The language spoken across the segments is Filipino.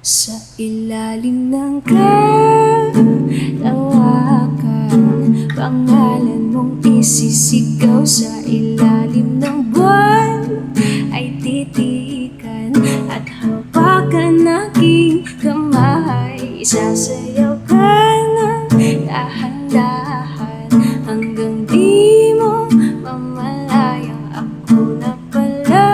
Sa ilalim ng kalawakan, pangalan mong isisigaw. Sa ilalim ng buwan ay titikan at hawakan aking kamay. Isasayaw ka ng dahan-dahan hanggang di mo mamalayang ako na pala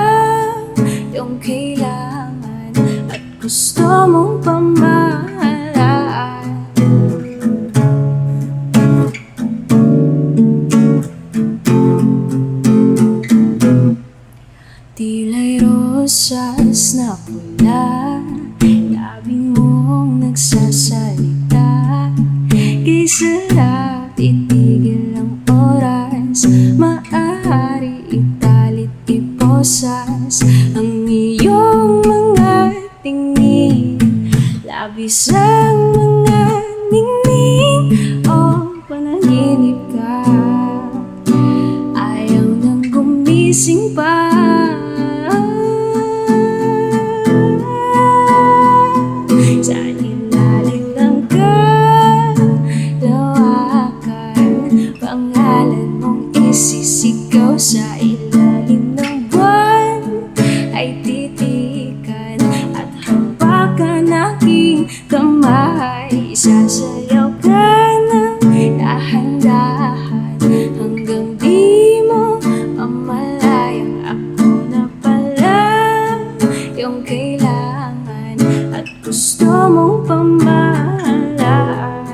yung kailangan at gusto mong pamahalaan. Tila'y rosas na pula, labing mong nagsasalita. Kay sarap itigil ang oras, maaari italit iposas ang iyong mga tingin. Labis ang mga ningning o panaginip ka, ayaw nang gumising pa. Sa ilalim ng kalawakan, pangalan mong isisigaw. Sa ilalim ng buwan ay titikan at hawakan aking kamay. Sasayaw ka ng dahan-dahan hanggang di mo mamalayang ako na pala yung kailangan at gusto mong pamahalaan.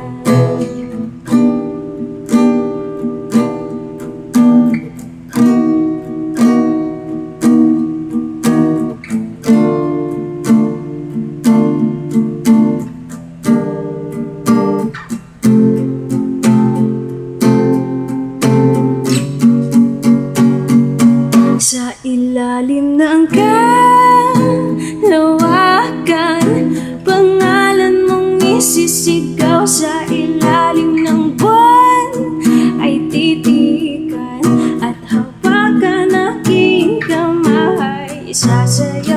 Sa ilalim ng kalawakan, pangalan mong isisigaw. Sa ilalim ng buwan ay titikan at hawakan aking kamay. Sasayaw